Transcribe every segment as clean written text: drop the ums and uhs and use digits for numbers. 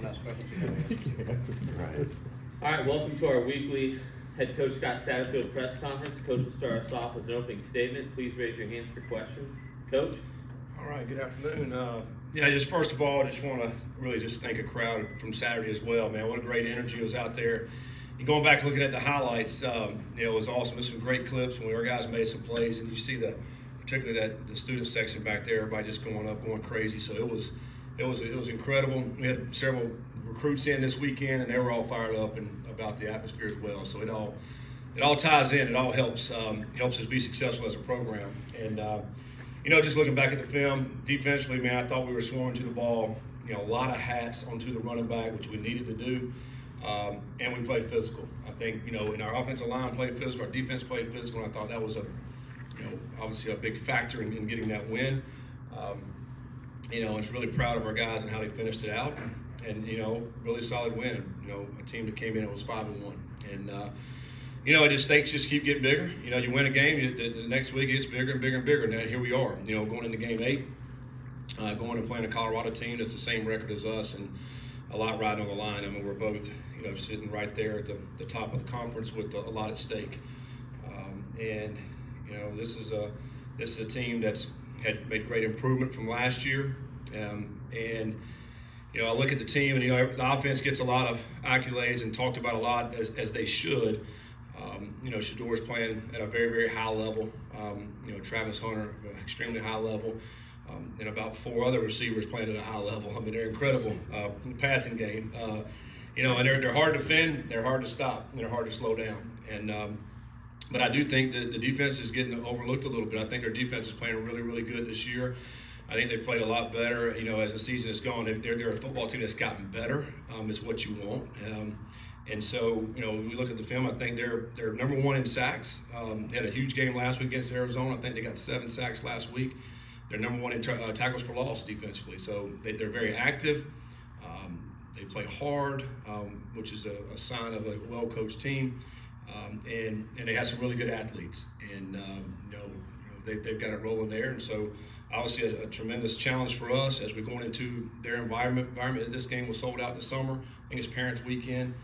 how special team is. Right. All right, welcome to our weekly Head Coach Scott Satterfield press conference. Coach will start us off with an opening statement. Please raise your hands for questions. Coach? All right, good afternoon. Just first of all, I just want to really just thank a crowd from Saturday as well, man. What a great energy was out there. And going back looking at the highlights, it was awesome. There's some great clips when our guys made some plays, and you see particularly that the student section back there, everybody just going up, going crazy. So it was incredible. We had several recruits in this weekend, and they were all fired up and about the atmosphere as well. So it all ties in. It all helps us be successful as a program. And just looking back at the film, defensively, man, I thought we were swarming to the ball. A lot of hats onto the running back, which we needed to do. And we played physical. I think, in our offensive line played physical, our defense played physical, and I thought that was obviously a big factor in getting that win. I was really proud of our guys and how they finished it out. And, really solid win. A team that came in, it was 5-1. And, the stakes just keep getting bigger. You win a game, the next week it gets bigger and bigger and bigger. Now here we are, going into game 8, going and playing a Colorado team that's the same record as us and a lot riding on the line. I mean, we're both, sitting right there at the top of the conference with a lot at stake. This is a team that's had made great improvement from last year. I look at the team, and the offense gets a lot of accolades and talked about a lot as they should. Shador's playing at a very, very high level. Travis Hunter, extremely high level. And about 4 other receivers playing at a high level. I mean, they're incredible in the passing game. And they're hard to defend, they're hard to stop, and they're hard to slow down. But I do think that the defense is getting overlooked a little bit. I think their defense is playing really, really good this year. I think they've played a lot better, as the season has gone. They're a football team that's gotten better, is what you want. And so, when we look at the film, I think they're number 1 in sacks. They had a huge game last week against Arizona. I think they got 7 sacks last week. They're number 1 in tackles for loss defensively. So they're very active. They play hard, which is a sign of a well-coached team. And they have some really good athletes. And, they've got it rolling there. And so, obviously, a tremendous challenge for us as we're going into their environment. This game was sold out this summer. I think it's Parents Weekend.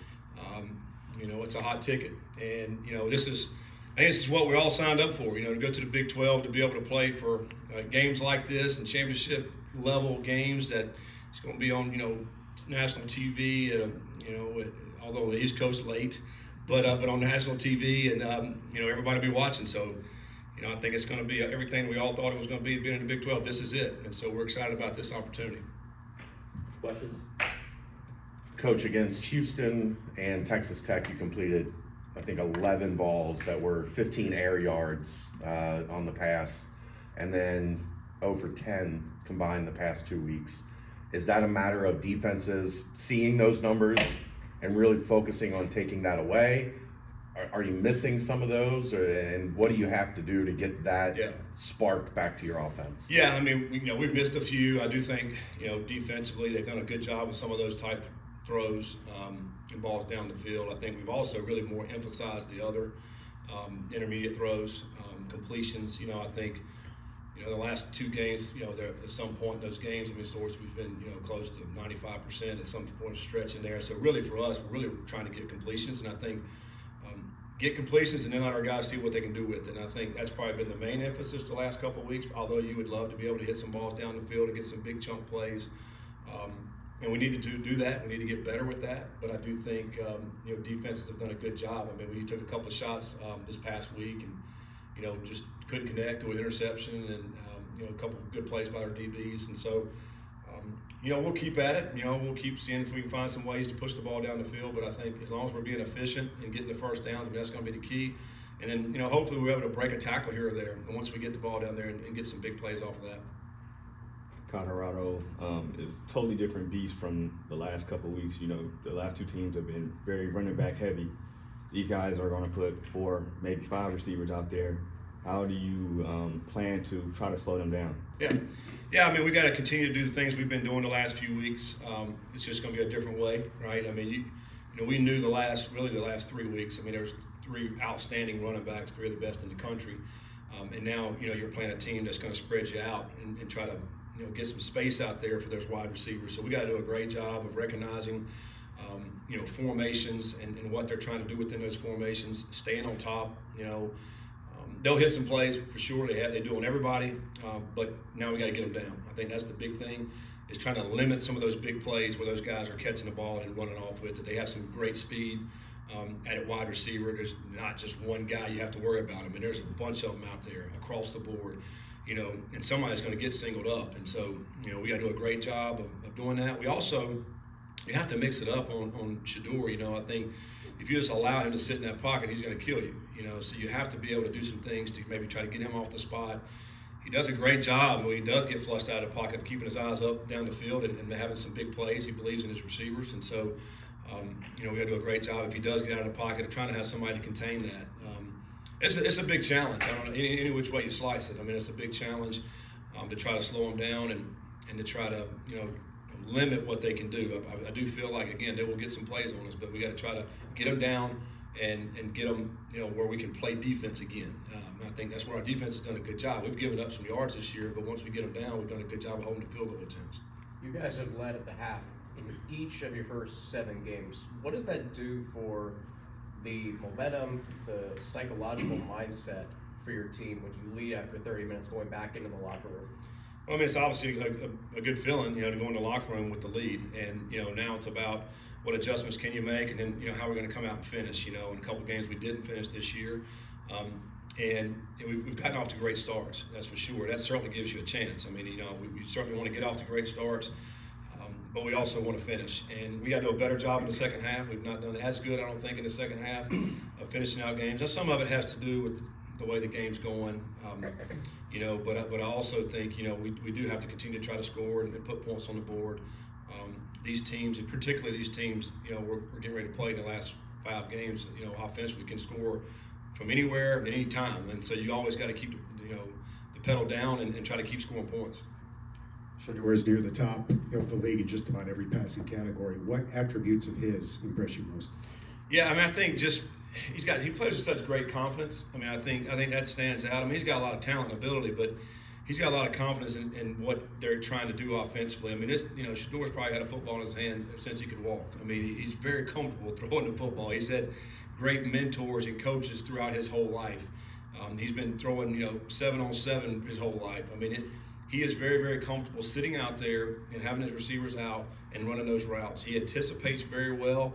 It's a hot ticket. And, I think this is what we all signed up for, to go to the Big 12, to be able to play for games like this and championship level games that it's going to be on, national TV, although on the East Coast late, but on national TV and, everybody will be watching. So, I think it's going to be everything we all thought it was going to be being in the Big 12. This is it. And so we're excited about this opportunity. Questions? Coach, against Houston and Texas Tech, you completed, I think, 11 balls that were 15 air yards on the pass, and then 0 for 10 combined the past 2 weeks. Is that a matter of defenses seeing those numbers and really focusing on taking that away? Are you missing some of those, and what do you have to do to get that spark back to your offense? Yeah, I mean, we've missed a few. I do think, defensively they've done a good job with some of those type throws and balls down the field. I think we've also really more emphasized the other intermediate throws, completions. I think, the last 2 games, there at some point in those games, we've been, close to 95% at some point stretch in there. So really for us, we're really trying to get completions, and I think get completions and then let our guys see what they can do with it. And I think that's probably been the main emphasis the last couple of weeks, although you would love to be able to hit some balls down the field and get some big chunk plays. And we need to do that. We need to get better with that. But I do think, defenses have done a good job. I mean, we took a couple of shots this past week and, just couldn't connect to an interception and, a couple of good plays by our DBs. And so, we'll keep at it. We'll keep seeing if we can find some ways to push the ball down the field. But I think as long as we're being efficient and getting the first downs, that's going to be the key. And then, hopefully we're able to break a tackle here or there. And once we get the ball down there and get some big plays off of that. Colorado is a totally different beast from the last couple of weeks. The last 2 teams have been very running back heavy. These guys are going to put 4, maybe 5 receivers out there. How do you plan to try to slow them down? Yeah. I mean, we got to continue to do the things we've been doing the last few weeks. It's just going to be a different way, right? I mean, we knew the last 3 weeks. I mean, there was 3 outstanding running backs, 3 of the best in the country. And now, you're playing a team that's going to spread you out and try to get some space out there for those wide receivers. So we got to do a great job of recognizing, formations and what they're trying to do within those formations, staying on top. They'll hit some plays for sure. They do on everybody, but now we got to get them down. I think that's the big thing, is trying to limit some of those big plays where those guys are catching the ball and running off with it. They have some great speed at a wide receiver. There's not just one guy you have to worry about. I mean, there's a bunch of them out there across the board, and somebody's going to get singled up. And so, we got to do a great job of doing that. You have to mix it up on Shedeur. I think if you just allow him to sit in that pocket, he's going to kill you. So you have to be able to do some things to maybe try to get him off the spot. He does a great job when he does get flushed out of the pocket, keeping his eyes up down the field and having some big plays. He believes in his receivers, and so we got to do a great job if he does get out of the pocket of trying to have somebody to contain that. It's a big challenge. I don't know any which way you slice it. I mean, it's a big challenge to try to slow him down and to try to limit what they can do. I do feel like, again, they will get some plays on us, but we got to try to get them down and get them where we can play defense again. I think that's where our defense has done a good job. We've given up some yards this year, but once we get them down, we've done a good job of holding the field goal attempts. You guys have led at the half in each of your first 7 games. What does that do for the momentum, the psychological mindset for your team when you lead after 30 minutes going back into the locker room? Well, I mean, it's obviously a good feeling, to go in the locker room with the lead. And, now it's about what adjustments can you make, and then, how we're going to come out and finish. In a couple of games we didn't finish this year. And we've gotten off to great starts, that's for sure. That certainly gives you a chance. I mean, we certainly want to get off to great starts, but we also want to finish. And we got to do a better job in the second half. We've not done as good, I don't think, in the second half of finishing out games. Some of it has to do with the way the game's going, but I also think, we do have to continue to try to score and put points on the board. These teams, and particularly these teams, we're getting ready to play in the last 5 games, offensively can score from anywhere at any time. And so you always got to keep, the pedal down and try to keep scoring points. Shedeur is near the top of the league in just about every passing category. What attributes of his impress you most? Yeah, I mean, I think just he plays with such great confidence. I mean, I think that stands out. I mean, he's got a lot of talent and ability, but he's got a lot of confidence in what they're trying to do offensively. I mean, Shedeur's probably had a football in his hand since he could walk. I mean, he's very comfortable throwing the football. He's had great mentors and coaches throughout his whole life. He's been throwing, 7-on-7 his whole life. I mean, he is very, very comfortable sitting out there and having his receivers out and running those routes. He anticipates very well.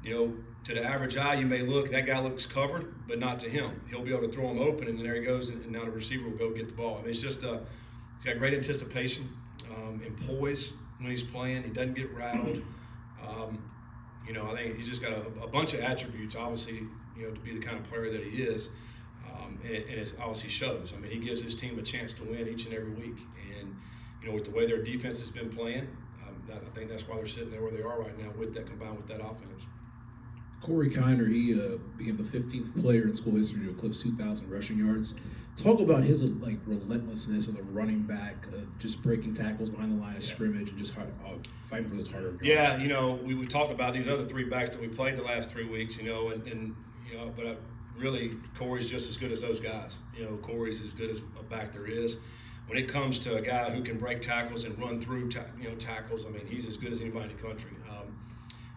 To the average eye, you may look, that guy looks covered, but not to him. He'll be able to throw him open, and then there he goes, and now the receiver will go get the ball. I mean, it's just he's got great anticipation and poise when he's playing. He doesn't get rattled. I think he's just got a bunch of attributes, obviously, to be the kind of player that he is, and it obviously shows. I mean, he gives his team a chance to win each and every week, and with the way their defense has been playing, I think that's why they're sitting there where they are right now, with that combined with that offense. Corey Kiner, he became the 15th player in school history to eclipse 2,000 rushing yards. Talk about his relentlessness as a running back, just breaking tackles behind the line of scrimmage and just fighting for those harder yards. Yeah, we talked about these other 3 backs that we played the last 3 weeks, but really Corey's just as good as those guys. Corey's as good as a back there is. When it comes to a guy who can break tackles and run through tackles, I mean, he's as good as anybody in the country.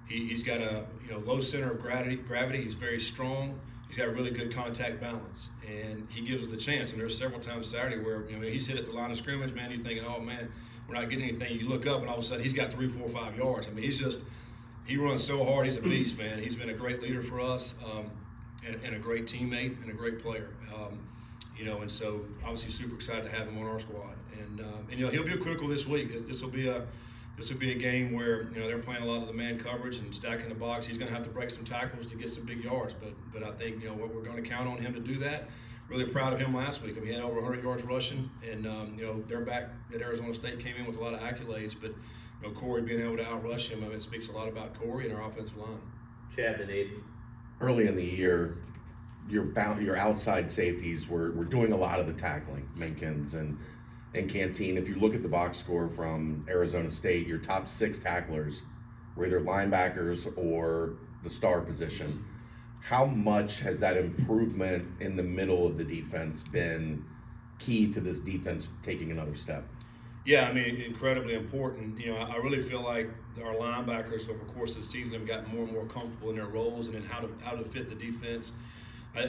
He's got a low center of gravity. He's very strong. He's got a really good contact balance, and he gives us the chance. And there's several times Saturday where he's hit at the line of scrimmage. Man, you're thinking, oh man, we're not getting anything. You look up, and all of a sudden he's got 3, 4, 5 yards. I mean, he runs so hard. He's a beast, man. He's been a great leader for us, and a great teammate and a great player. And so obviously super excited to have him on our squad. And he'll be critical this week. This will be a game where they're playing a lot of the man coverage and stacking the box. He's going to have to break some tackles to get some big yards, but I think what we're going to count on him to do that. Really proud of him last week. I mean, he had over 100 yards rushing, and their back at Arizona State came in with a lot of accolades. But Corey being able to outrush him, I mean, it speaks a lot about Corey and our offensive line. Chad and Aiden. Early in the year, your outside safeties were doing a lot of the tackling, Minkins and Canteen. If you look at the box score from Arizona State, your top 6 tacklers were either linebackers or the star position. How much has that improvement in the middle of the defense been key to this defense taking another step? Yeah, I mean, incredibly important. You know, I really feel like our linebackers over the course of the season have gotten more and more comfortable in their roles and in how to fit the defense.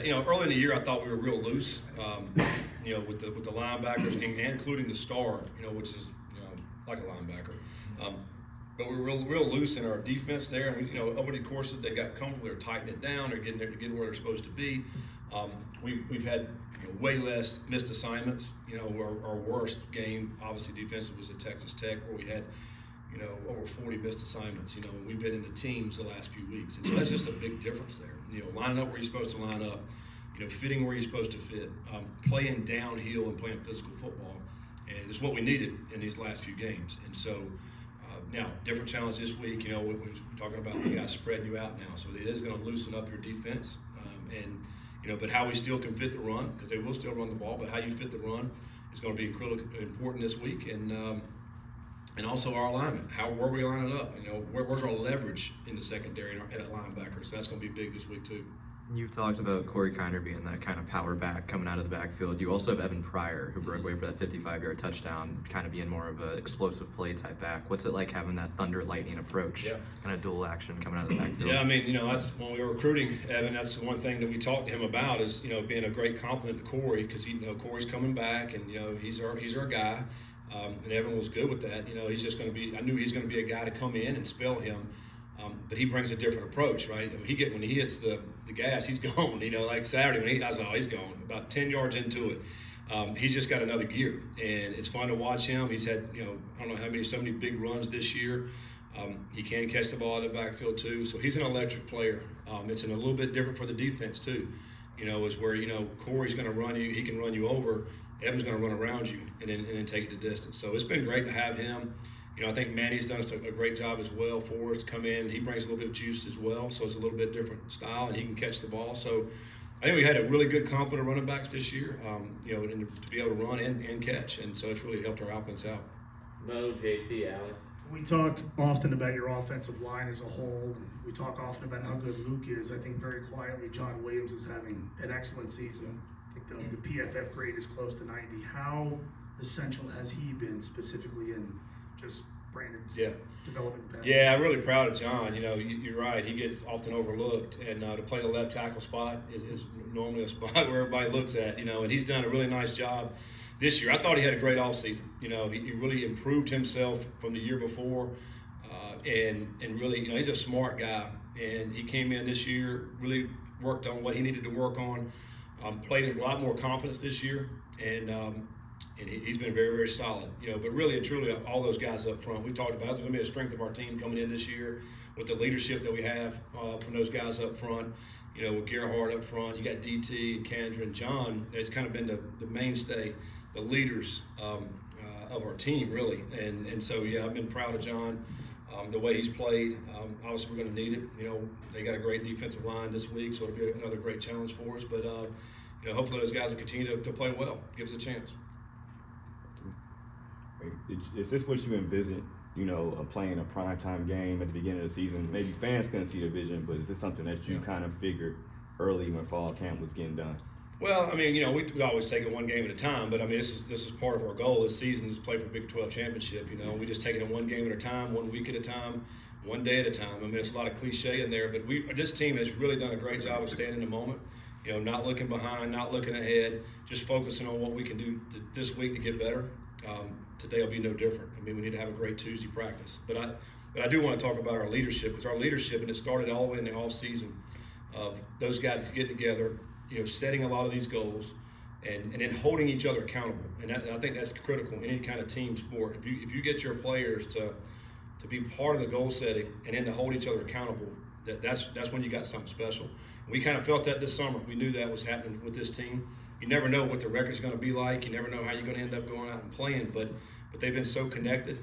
You know, early in the year, I thought we were real loose. You know, with the linebackers and including the star. You know, which is like a linebacker. But we're real loose in our defense there, and over the course of they got comfortable, they're tightening it down, they're getting where they're supposed to be. We've had way less missed assignments. Our worst game, obviously defensive, was at Texas Tech, where we had over 40 missed assignments. And we've been in the teams the last few weeks, and so that's just a big difference there. Lining up where you're supposed to line up, fitting where you're supposed to fit, playing downhill and playing physical football, and it's what we needed in these last few games. And so. Now, different challenge this week. We're talking about the guys spreading you out now, so it is going to loosen up your defense. But how we still can fit the run, because they will still run the ball, but how you fit the run is going to be incredibly important this week. And also our alignment. Where are we lining up? Where's our leverage in the secondary and at linebacker? So that's going to be big this week too. You've talked about Corey Kiner being that kind of power back coming out of the backfield. You also have Evan Pryor, who broke away for that 55-yard touchdown, kind of being more of an explosive play type back. What's it like having that thunder lightning approach, kind of dual action coming out of the backfield? Yeah, I mean, that's when we were recruiting Evan. That's the one thing that we talked to him about is being a great compliment to Corey, because Corey's coming back, and he's our guy. And Evan was good with that. He's just going to be. I knew he's going to be a guy to come in and spell him. But he brings a different approach, right? When he hits the gas, he's gone. Like Saturday, I was he's gone. About 10 yards into it, he's just got another gear, and it's fun to watch him. He's had, I don't know so many big runs this year. He can catch the ball out of the backfield too, so he's an electric player. It's a little bit different for the defense too. Is where Corey's going to run you, he can run you over. Evan's going to run around you and then take it the distance. So it's been great to have him. I think Manny's done a great job as well for us to come in. He brings a little bit of juice as well, so it's a little bit different style, and he can catch the ball. So I think we had a really good complement of running backs this year, and to be able to run and catch, and so it's really helped our offense out. Mo, JT, Alex. We talk often about your offensive line as a whole, and we talk often about how good Luke is. I think very quietly John Williams is having an excellent season. I think the PFF grade is close to 90. How essential has he been specifically in just Brandon's development and passing? Yeah, I'm really proud of John. You're right. He gets often overlooked, and to play the left tackle spot is normally a spot where everybody looks at. And he's done a really nice job this year. I thought he had a great offseason. He really improved himself from the year before, and really, he's a smart guy, and he came in this year, really worked on what he needed to work on, played in a lot more confidence this year, and he's been very, very solid. But really and truly, all those guys up front, we talked about it's going to be a strength of our team coming in this year with the leadership that we have from those guys up front. With Gerhard up front, you got DT and Kendra and John. It's kind of been the mainstay, the leaders of our team, really. And so, I've been proud of John, the way he's played. Obviously, we're going to need it. They got a great defensive line this week, so it'll be another great challenge for us. But, hopefully those guys will continue to play well, give us a chance. Is this what you envisioned, playing a primetime game at the beginning of the season? Maybe fans couldn't see the vision, but is this something that you kind of figured early when fall camp was getting done? Well, I mean, we always take it one game at a time, but I mean, this is part of our goal this season is to play for the Big 12 championship. We just take it one game at a time, 1 week at a time, 1 day at a time. I mean, there's a lot of cliche in there, but this team has really done a great job of staying in the moment. Not looking behind, not looking ahead, just focusing on what we can do this week to get better. Today will be no different. I mean, we need to have a great Tuesday practice. But I do want to talk about our leadership, because our leadership, and it started all the way in the off season of those guys getting together, setting a lot of these goals, and then holding each other accountable. And I think that's critical in any kind of team sport. If you get your players to be part of the goal setting and then to hold each other accountable, that's when you got something special. And we kind of felt that this summer. We knew that was happening with this team. You never know what the record's going to be like. You never know how you're going to end up going out and playing. But they've been so connected,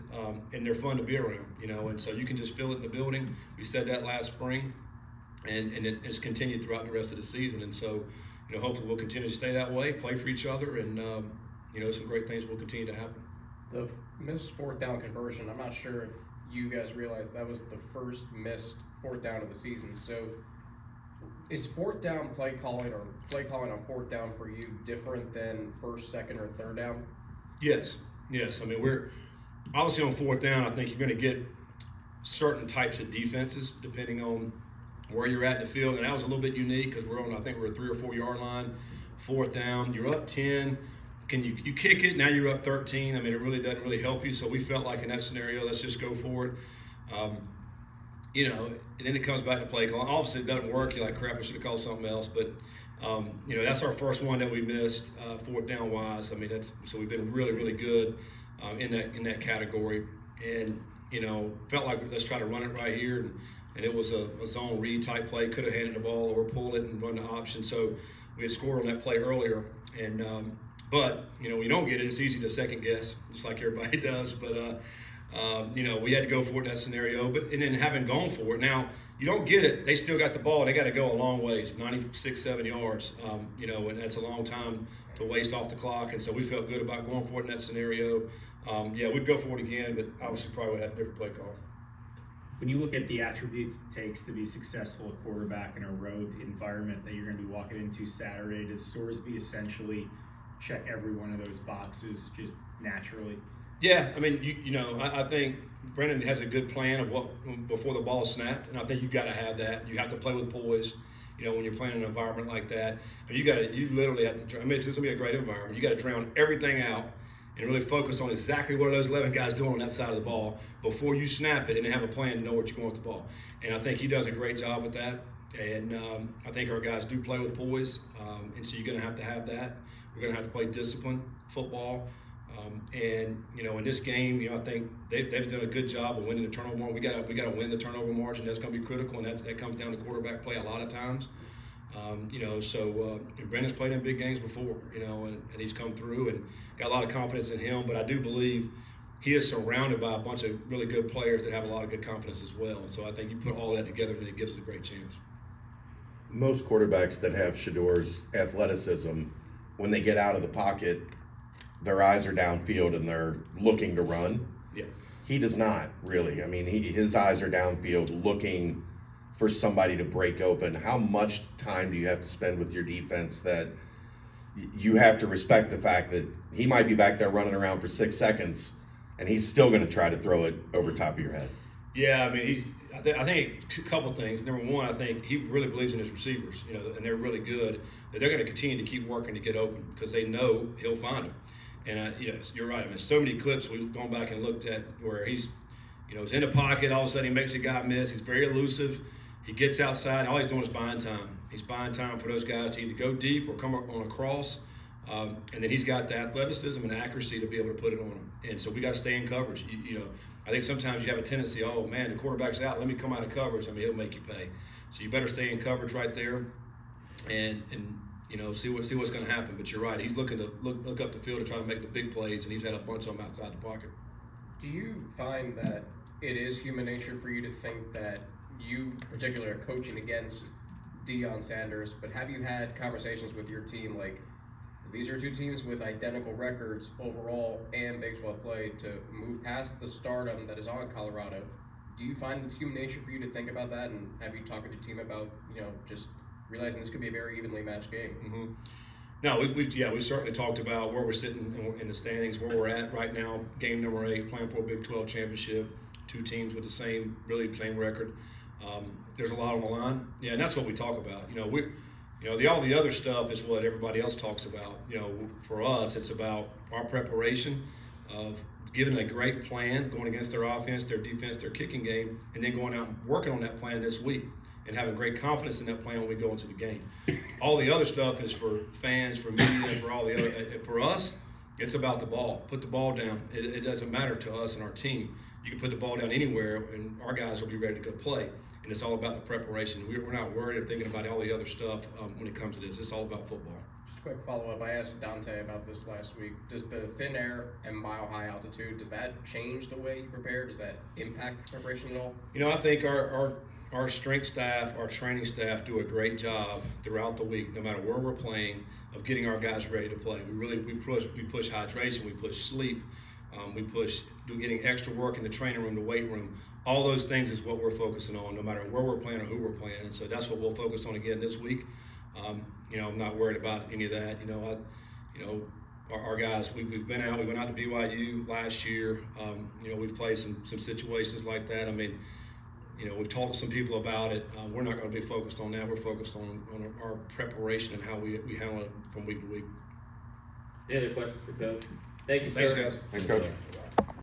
and they're fun to be around. And so you can just feel it in the building. We said that last spring, and it's continued throughout the rest of the season. And so, hopefully we'll continue to stay that way, play for each other, and some great things will continue to happen. The missed 4th down conversion, I'm not sure if you guys realized that was the first missed 4th down of the season. So is 4th down play calling on 4th down for you different than 1st, 2nd, or 3rd down? Yes. I mean, obviously on fourth down, I think you're going to get certain types of defenses depending on where you're at in the field, and that was a little bit unique because I think we're a 3 or 4 yard line. Fourth down, you're up 10. Can you kick it? Now you're up 13. I mean, it really doesn't really help you. So we felt like in that scenario, let's just go for it. And then it comes back to play call. Obviously, it doesn't work. You're like, crap, I should have called something else. But that's our first one that we missed, fourth down wise. I mean, so we've been really, really good in that category. And felt like let's try to run it right here. And it was a zone read type play. Could have handed the ball or pulled it and run the option. So we had scored on that play earlier. And but when you don't get it, it's easy to second guess, just like everybody does. But we had to go for it in that scenario. And then having gone for it, now you don't get it. They still got the ball. They got to go a long ways, 96, 7 yards. And that's a long time to waste off the clock. And so we felt good about going for it in that scenario. We'd go for it again, but obviously probably would have had a different play call. When you look at the attributes it takes to be successful at quarterback in a road environment that you're going to be walking into Saturday, does Sorsby essentially check every one of those boxes just naturally? Yeah, I mean, I think Brennan has a good plan of what before the ball is snapped, and I think you've got to have that. You have to play with poise. When you're playing in an environment like that, you literally have to. I mean, it's going to be a great environment. You got to drown everything out and really focus on exactly what are those 11 guys doing on that side of the ball before you snap it, and then have a plan to know what you're going with the ball. And I think he does a great job with that. And I think our guys do play with poise, and so you're going to have that. We're going to have to play disciplined football. In this game, I think they've done a good job of winning the turnover margin. We got to win the turnover margin. That's going to be critical, and that comes down to quarterback play a lot of times. Brendan's played in big games before, and he's come through and got a lot of confidence in him. But I do believe he is surrounded by a bunch of really good players that have a lot of good confidence as well. And so I think you put all that together and it gives us a great chance. Most quarterbacks that have Shedor's athleticism, when they get out of the pocket, their eyes are downfield and they're looking to run. Yeah. He does not really. I mean, his eyes are downfield looking for somebody to break open. How much time do you have to spend with your defense that you have to respect the fact that he might be back there running around for 6 seconds and he's still going to try to throw it over top of your head? Yeah, I mean, I think a couple things. Number one, I think he really believes in his receivers, and they're really good. That they're going to continue to keep working to get open because they know he'll find them. And you're right. I mean, so many clips we've gone back and looked at where he's in the pocket. All of a sudden, he makes a guy miss. He's very elusive. He gets outside. All he's doing is buying time. He's buying time for those guys to either go deep or come up on a cross. And then he's got the athleticism and accuracy to be able to put it on them. And so we got to stay in coverage. I think sometimes you have a tendency, oh man, the quarterback's out, let me come out of coverage. I mean, he'll make you pay. So you better stay in coverage right there, and see what's going to happen. But you're right, he's looking to look up the field to try to make the big plays, and he's had a bunch of them outside the pocket. Do you find that it is human nature for you to think that you particularly are coaching against Deion Sanders, but have you had conversations with your team like, these are two teams with identical records overall and Big 12 play to move past the stardom that is on Colorado? Do you find it's human nature for you to think about that, and have you talked with your team about, just realizing this could be a very evenly matched game? Mm-hmm. No, we certainly talked about where we're sitting in the standings, where we're at right now, game number 8, playing for a Big 12 championship, two teams with the same record. There's a lot on the line. Yeah, and that's what we talk about. All the other stuff is what everybody else talks about. For us, it's about our preparation of giving a great plan, going against their offense, their defense, their kicking game, and then going out and working on that plan this week and having great confidence in that plan when we go into the game. All the other stuff is for fans, for media, for all the other. For us, it's about the ball. Put the ball down. It doesn't matter to us and our team. You can put the ball down anywhere, and our guys will be ready to go play. And it's all about the preparation. We're not worried or thinking about all the other stuff when it comes to this. It's all about football. Just a quick follow-up. I asked Dante about this last week. Does the thin air and mile-high altitude, does that change the way you prepare? Does that impact preparation at all? I think our strength staff, our training staff do a great job throughout the week, no matter where we're playing, of getting our guys ready to play. We push hydration, we push sleep, we push getting extra work in the training room, the weight room. All those things is what we're focusing on, no matter where we're playing or who we're playing. And so that's what we'll focus on again this week. I'm not worried about any of that. our guys. We've been out. We went out to BYU last year. You know, we've played some situations like that. I mean, you know, we've talked to some people about it. We're not going to be focused on that. We're focused on our preparation and how we handle it from week to week. Any other questions for Coach? Thank you, sir. Thanks, guys. Thanks, Coach.